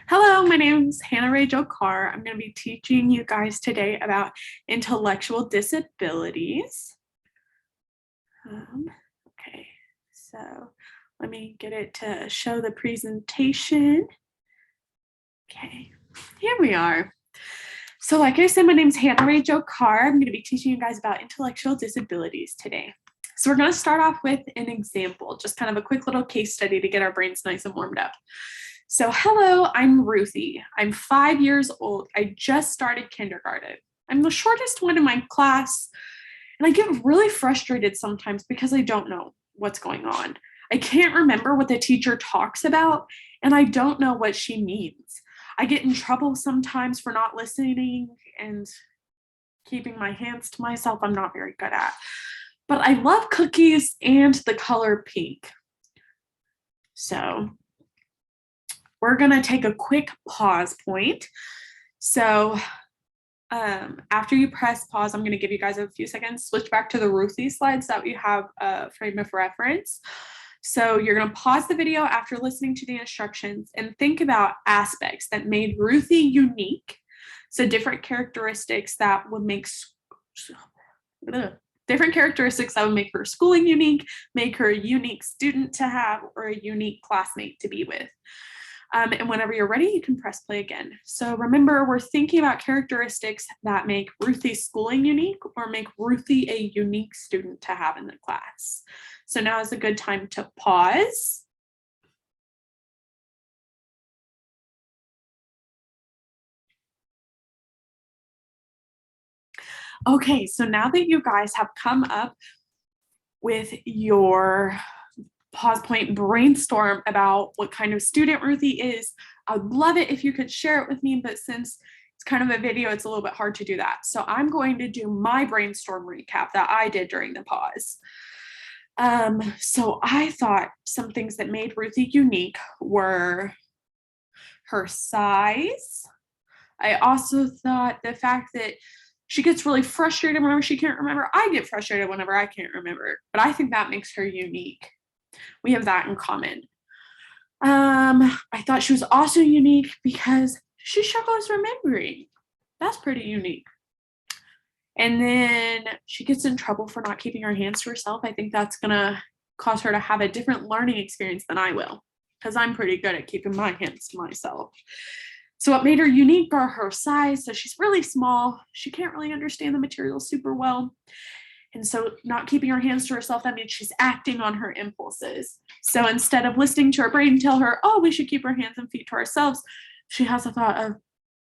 Hello, my name is Hannah Ray Jo Carr. I'm going to be teaching you guys today about intellectual disabilities. Okay, so let me get it to show the presentation. Okay, here we are. So like I said, my name is Hannah Ray Jo Carr. I'm going to be teaching you guys about intellectual disabilities today. So we're going to start off with an example, just kind of a quick little case study to get our brains nice and warmed up. So hello, I'm Ruthie. I'm 5 years old. I just started kindergarten. I'm the shortest one in my class, and I get really frustrated sometimes because I don't know what's going on. I can't remember what the teacher talks about, and I don't know what she means. I get in trouble sometimes for not listening and keeping my hands to myself. I'm not very good at. But I love cookies and the color pink. So we're going to take a quick pause point. So after you press pause, I'm going to give you guys a few seconds, switch back to the Ruthie slides so that you have a frame of reference. So you're going to pause the video after listening to the instructions and think about aspects that made Ruthie unique. So different characteristics that would make her schooling unique, make her a unique student to have, or a unique classmate to be with. And whenever you're ready, you can press play again. So remember, we're thinking about characteristics that make Ruthie's schooling unique or make Ruthie a unique student to have in the class. So now is a good time to pause. Okay, so now that you guys have come up with your pause point brainstorm about what kind of student Ruthie is, I'd love it if you could share it with me, but since it's kind of a video, it's a little bit hard to do that. So I'm going to do my brainstorm recap that I did during the pause. So I thought some things that made Ruthie unique were her size. I also thought the fact that she gets really frustrated whenever she can't remember. I get frustrated whenever I can't remember, but I think that makes her unique. We have that in common. I thought she was also unique because she struggles remembering. That's pretty unique. And then she gets in trouble for not keeping her hands to herself. I think that's gonna cause her to have a different learning experience than I will, because I'm pretty good at keeping my hands to myself. So what made her unique are her size. So she's really small. She can't really understand the material super well. And so not keeping her hands to herself, that means she's acting on her impulses. So instead of listening to her brain tell her, oh, we should keep our hands and feet to ourselves, she has a thought of,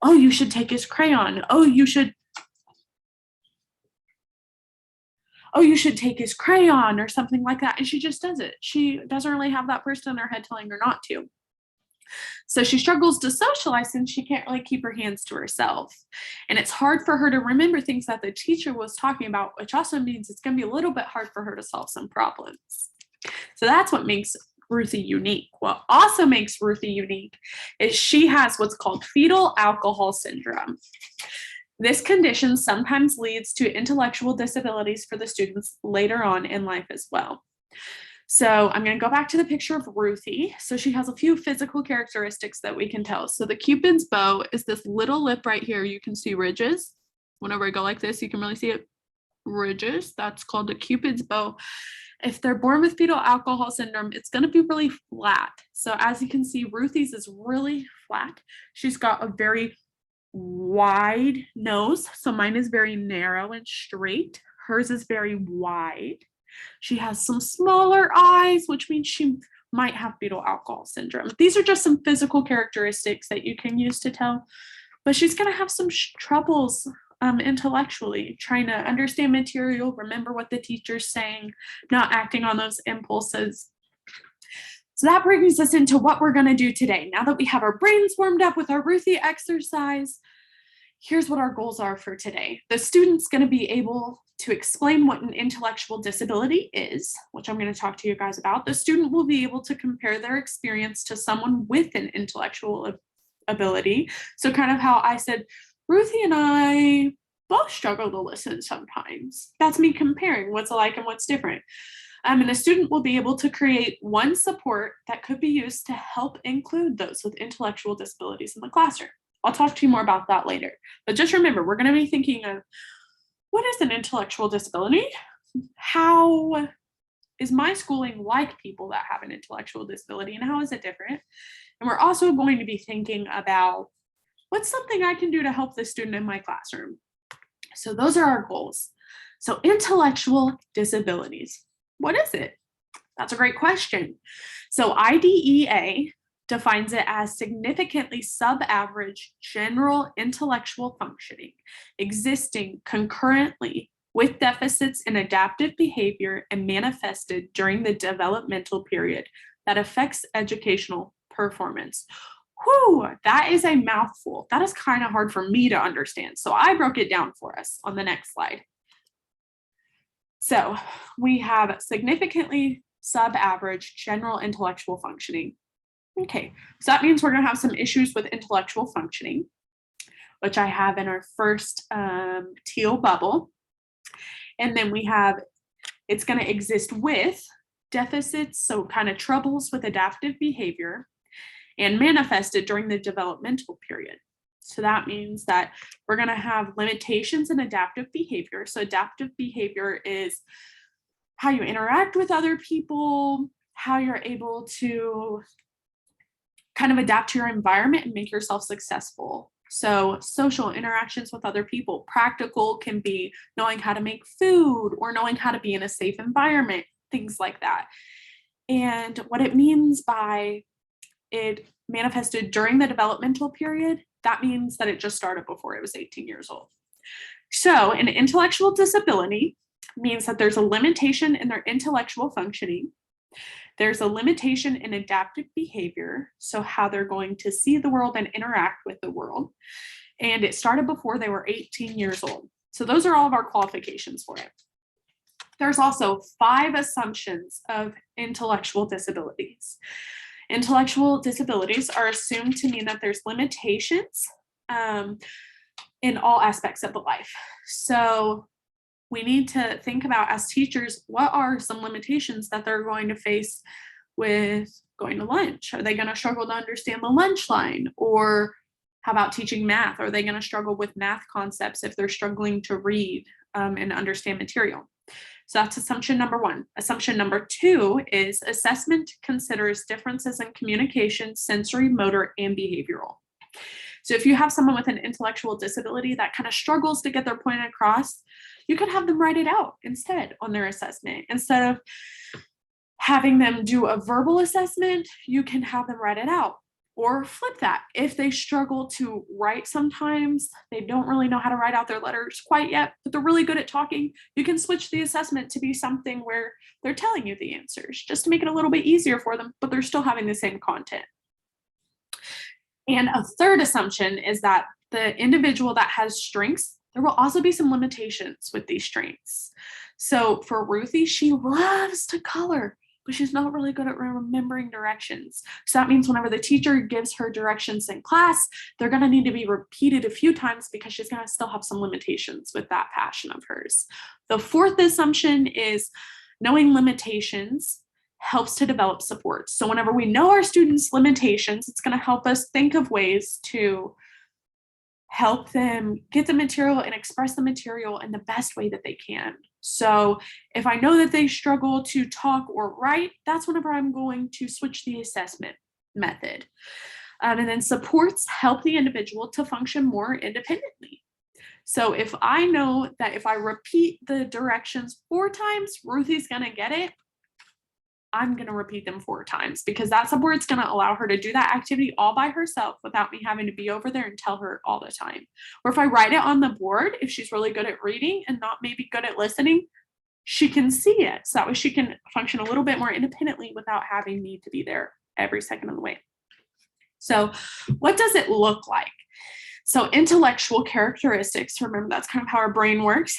oh, you should take his crayon. Oh, you should take his crayon or something like that. And she just does it. She doesn't really have that person in her head telling her not to. So she struggles to socialize since she can't really keep her hands to herself. And it's hard for her to remember things that the teacher was talking about, which also means it's going to be a little bit hard for her to solve some problems. So that's what makes Ruthie unique. What also makes Ruthie unique is she has what's called fetal alcohol syndrome. This condition sometimes leads to intellectual disabilities for the students later on in life as well. So I'm going to go back to the picture of Ruthie. So she has a few physical characteristics that we can tell. So the Cupid's bow is this little lip right here. You can see ridges. Whenever I go like this, you can really see it. Ridges. That's called the Cupid's bow. If they're born with fetal alcohol syndrome, it's going to be really flat. So as you can see, Ruthie's is really flat. She's got a very wide nose. So mine is very narrow and straight. Hers is very wide. She has some smaller eyes, which means she might have fetal alcohol syndrome. These are just some physical characteristics that you can use to tell, but she's going to have some troubles intellectually, trying to understand material, remember what the teacher's saying, not acting on those impulses. So that brings us into what we're going to do today. Now that we have our brains warmed up with our Ruthie exercise, here's what our goals are for today. The student's going to be able to explain what an intellectual disability is, which I'm going to talk to you guys about. The student will be able to compare their experience to someone with an intellectual ability. So kind of how I said, Ruthie and I both struggle to listen sometimes. That's me comparing what's alike and what's different. And the student will be able to create one support that could be used to help include those with intellectual disabilities in the classroom. I'll talk to you more about that later. But just remember, we're going to be thinking of what is an intellectual disability? How is my schooling like people that have an intellectual disability, and how is it different? And we're also going to be thinking about what's something I can do to help the student in my classroom. So those are our goals. So intellectual disabilities, what is it? That's a great question. So IDEA defines it as significantly sub-average general intellectual functioning existing concurrently with deficits in adaptive behavior and manifested during the developmental period that affects educational performance. Whew, that is a mouthful. That is kind of hard for me to understand. So I broke it down for us on the next slide. So we have significantly sub-average general intellectual functioning. Okay, so that means we're going to have some issues with intellectual functioning, which I have in our first teal bubble. And then we have, it's going to exist with deficits, so kind of troubles with adaptive behavior, and manifested during the developmental period. So that means that we're going to have limitations in adaptive behavior. So adaptive behavior is how you interact with other people, how you're able to kind of adapt to your environment and make yourself successful. So social interactions with other people. Practical can be knowing how to make food or knowing how to be in a safe environment, things like that. And what it means by it manifested during the developmental period, that means that it just started before it was 18 years old. So an intellectual disability means that there's a limitation in their intellectual functioning. There's a limitation in adaptive behavior, so how they're going to see the world and interact with the world. And it started before they were 18 years old. So those are all of our qualifications for it. There's also 5 assumptions of intellectual disabilities. Intellectual disabilities are assumed to mean that there's limitations in all aspects of the life. So we need to think about, as teachers, what are some limitations that they're going to face with going to lunch? Are they going to struggle to understand the lunch line? Or how about teaching math? Are they going to struggle with math concepts if they're struggling to read and understand material? So that's assumption number 1. Assumption number 2 is assessment considers differences in communication, sensory, motor, and behavioral. So if you have someone with an intellectual disability that kind of struggles to get their point across, you could have them write it out instead on their assessment. Instead of having them do a verbal assessment, you can have them write it out. Or flip that. If they struggle to write sometimes, they don't really know how to write out their letters quite yet, but they're really good at talking, you can switch the assessment to be something where they're telling you the answers, just to make it a little bit easier for them, but they're still having the same content. And a third assumption is that the individual that has strengths, there will also be some limitations with these strengths. So for Ruthie, she loves to color, but she's not really good at remembering directions. So that means whenever the teacher gives her directions in class, they're going to need to be repeated a few times because she's going to still have some limitations with that passion of hers. The fourth assumption is knowing limitations helps to develop support. So whenever we know our students' limitations, it's going to help us think of ways to help them get the material and express the material in the best way that they can. So if I know that they struggle to talk or write, that's whenever I'm going to switch the assessment method. And then supports help the individual to function more independently. So if I know that if I repeat the directions 4 times, Ruthie's going to get it, I'm going to repeat them 4 times because that support's going to allow her to do that activity all by herself without me having to be over there and tell her all the time. Or if I write it on the board, if she's really good at reading and not maybe good at listening, she can see it. So that way she can function a little bit more independently without having me to be there every second of the way. So what does it look like? So intellectual characteristics, remember that's kind of how our brain works.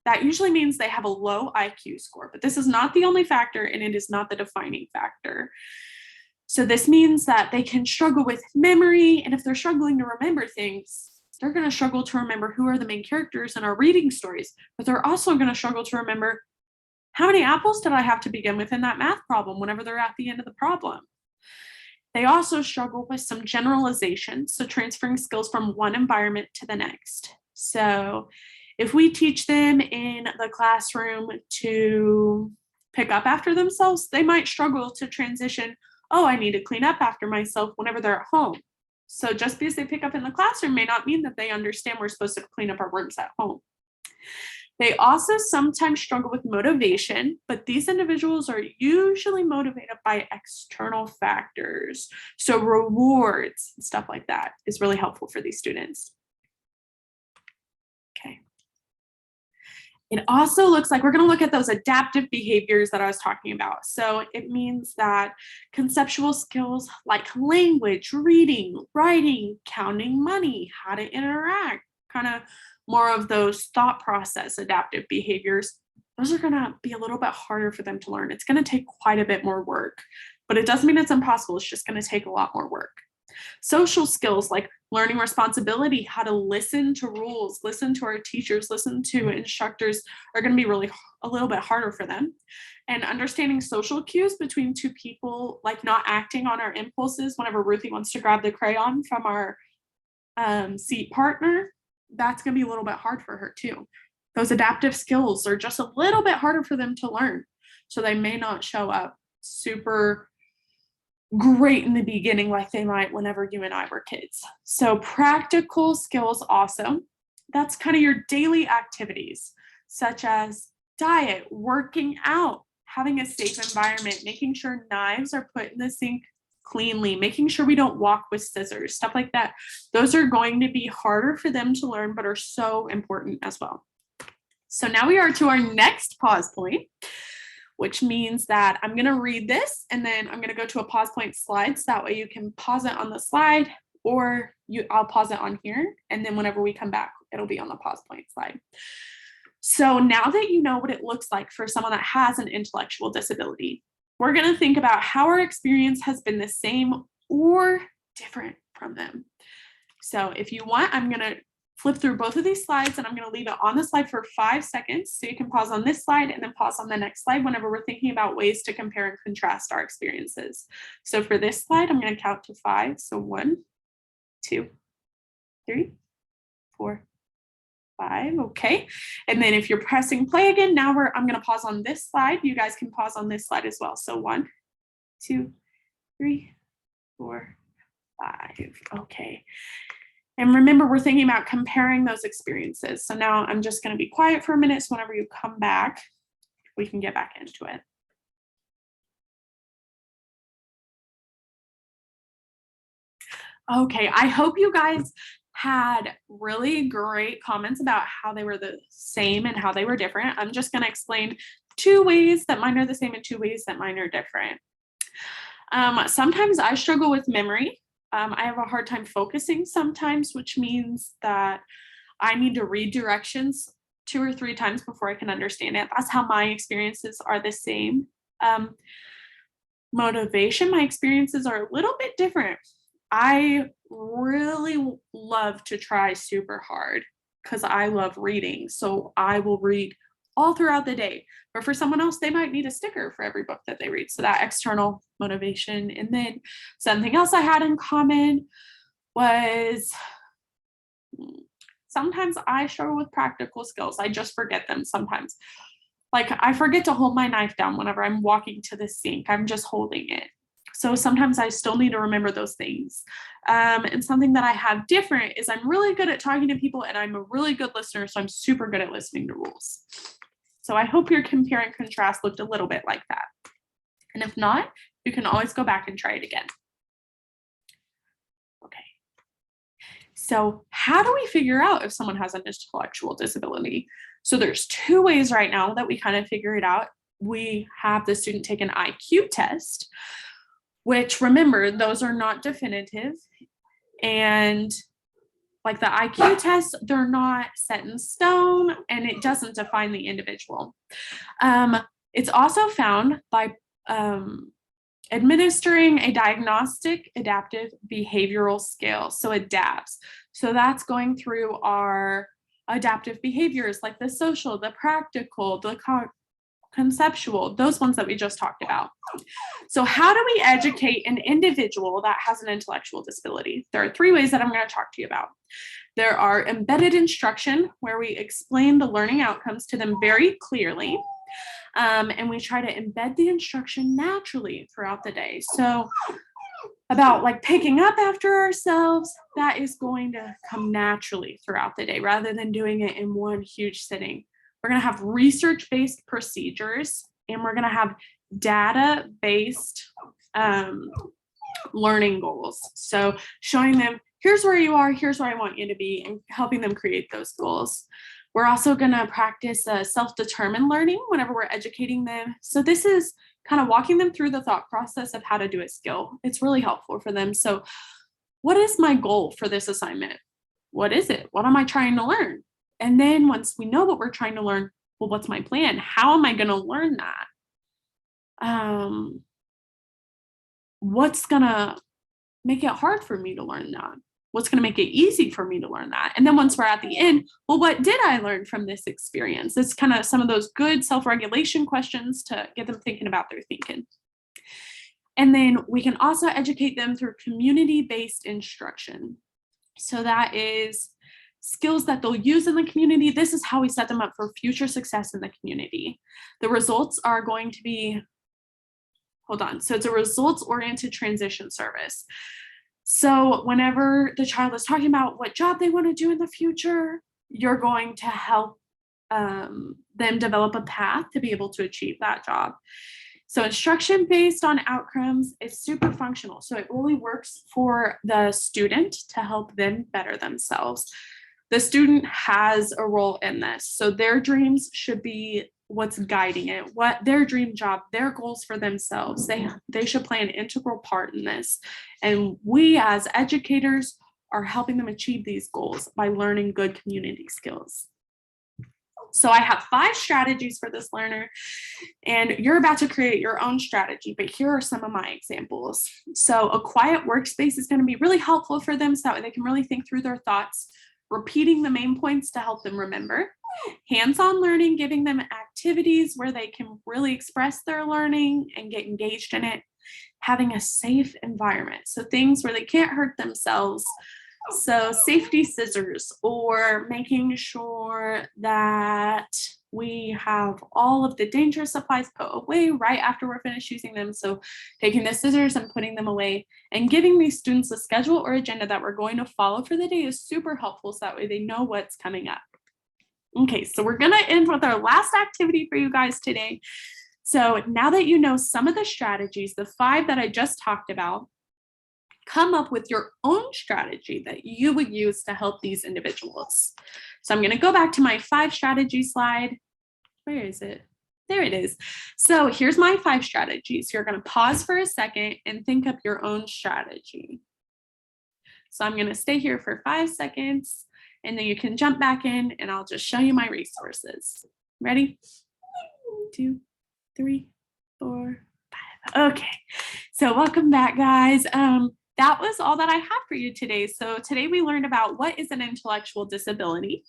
That usually means they have a low IQ score, but this is not the only factor and it is not the defining factor. So this means that they can struggle with memory, and if they're struggling to remember things, they're going to struggle to remember who are the main characters in our reading stories, but they're also going to struggle to remember How many apples did I have to begin with in that math problem whenever they're at the end of the problem? They also struggle with some generalization, so transferring skills from one environment to the next. So if we teach them in the classroom to pick up after themselves, they might struggle to transition, oh, I need to clean up after myself whenever they're at home. So just because they pick up in the classroom may not mean that they understand we're supposed to clean up our rooms at home. They also sometimes struggle with motivation, but these individuals are usually motivated by external factors. So rewards and stuff like that is really helpful for these students. Okay. It also looks like we're going to look at those adaptive behaviors that I was talking about. So it means that conceptual skills like language, reading, writing, counting money, how to interact, kind of more of those thought process adaptive behaviors, those are going to be a little bit harder for them to learn. It's going to take quite a bit more work, but it doesn't mean it's impossible. It's just going to take a lot more work. Social skills like learning responsibility, how to listen to rules, listen to our teachers, listen to instructors are going to be really a little bit harder for them. And understanding social cues between two people, like not acting on our impulses whenever Ruthie wants to grab the crayon from our seat partner, that's going to be a little bit hard for her too. Those adaptive skills are just a little bit harder for them to learn. So they may not show up super great in the beginning like they might whenever you and I were kids. So practical skills also, that's kind of your daily activities, such as diet, working out, having a safe environment, making sure knives are put in the sink cleanly, making sure we don't walk with scissors, stuff like that. Those are going to be harder for them to learn, but are so important as well. So now we are to our next pause point, which means that I'm going to read this and then I'm going to go to a pause point slide. So that way you can pause it on the slide or I'll pause it on here. And then whenever we come back, it'll be on the pause point slide. So now that you know what it looks like for someone that has an intellectual disability, we're going to think about how our experience has been the same or different from them. So if you want, I'm going to flip through both of these slides and I'm going to leave it on the slide for 5 seconds. So you can pause on this slide and then pause on the next slide whenever we're thinking about ways to compare and contrast our experiences. So for this slide, I'm going to count to 5. So 1, 2, 3, 4, 5. Okay. And then if you're pressing play again, now I'm going to pause on this slide. You guys can pause on this slide as well. So 1, 2, 3, 4, 5. Okay. And remember, we're thinking about comparing those experiences. So now I'm just going to be quiet for a minute. So whenever you come back, we can get back into it. Okay, I hope you guys had really great comments about how they were the same and how they were different. I'm just going to explain 2 ways that mine are the same and 2 ways that mine are different. Sometimes I struggle with memory. I have a hard time focusing sometimes, which means that I need to read directions 2 or 3 times before I can understand it. That's how my experiences are the same. Motivation, my experiences are a little bit different. I really love to try super hard because I love reading. So I will read all throughout the day. But for someone else, they might need a sticker for every book that they read. So that external motivation. And then something else I had in common was sometimes I struggle with practical skills. I just forget them sometimes. Like I forget to hold my knife down whenever I'm walking to the sink. I'm just holding it. So sometimes I still need to remember those things. And something that I have different is I'm really good at talking to people and I'm a really good listener. So I'm super good at listening to rules. So I hope your compare and contrast looked a little bit like that. And if not, you can always go back and try it again. Okay. So how do we figure out if someone has an intellectual disability? So there's 2 ways right now that we kind of figure it out. We have the student take an IQ test, which remember, those are not definitive. And like the IQ tests, they're not set in stone and it doesn't define the individual. It's also found by administering a diagnostic adaptive behavioral scale, so ADAPS. So that's going through our adaptive behaviors like the social, the practical, the conceptual, those ones that we just talked about. So how do we educate an individual that has an intellectual disability? There are 3 ways that I'm going to talk to you about. There are embedded instruction, where we explain the learning outcomes to them very clearly. And we try to embed the instruction naturally throughout the day. So about like picking up after ourselves, that is going to come naturally throughout the day rather than doing it in one huge sitting. We're going to have research-based procedures, and we're going to have data-based learning goals. So showing them, here's where you are, here's where I want you to be, and helping them create those goals. We're also going to practice self-determined learning whenever we're educating them. So this is kind of walking them through the thought process of how to do a skill. It's really helpful for them. So what is my goal for this assignment? What is it? What am I trying to learn? And then once we know what we're trying to learn, well, what's my plan? How am I going to learn that? What's going to make it hard for me to learn that? What's going to make it easy for me to learn that? And then once we're at the end, well, what did I learn from this experience? It's kind of some of those good self-regulation questions to get them thinking about their thinking. And then we can also educate them through community-based instruction. So that is skills that they'll use in the community. This is how we set them up for future success in the community. The results are going to be, so it's a results-oriented transition service. So whenever the child is talking about what job they want to do in the future, you're going to help them develop a path to be able to achieve that job. So instruction based on outcomes is super functional. So it really works for the student to help them better themselves. The student has a role in this. So their dreams should be what's guiding it, what their dream job, their goals for themselves. They should play an integral part in this. And we as educators are helping them achieve these goals by learning good community skills. So I have 5 strategies for this learner, and you're about to create your own strategy, but here are some of my examples. So a quiet workspace is going to be really helpful for them so that they can really think through their thoughts, repeating the main points to help them remember. Hands-on learning, giving them activities where they can really express their learning and get engaged in it. Having a safe environment, so things where they can't hurt themselves. So safety scissors, or making sure that we have all of the dangerous supplies put away right after we're finished using them. So taking the scissors and putting them away, and giving these students a schedule or agenda that we're going to follow for the day is super helpful, so that way they know what's coming up. Okay, so we're going to end with our last activity for you guys today. So now that you know some of the strategies, the 5 that I just talked about, come up with your own strategy that you would use to help these individuals. So I'm going to go back to my 5 strategy slide. Where is it? There it is. So here's my 5 strategies. You're going to pause for a second and think up your own strategy. So I'm going to stay here for 5 seconds, and then you can jump back in and I'll just show you my resources. Ready? 2, 3, 4, 5. Okay, so welcome back, guys. That was all that I have for you today. So today we learned about what is an intellectual disability.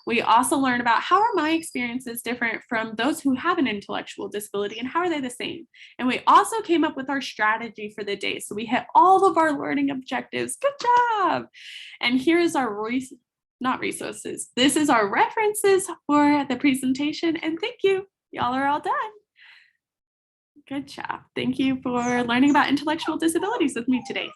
We also learned about how are my experiences different from those who have an intellectual disability, and how are they the same? And we also came up with our strategy for the day. So we hit all of our learning objectives. Good job. And here's our not resources. This is our references for the presentation. And thank you. Y'all are all done. Good job. Thank you for learning about intellectual disabilities with me today.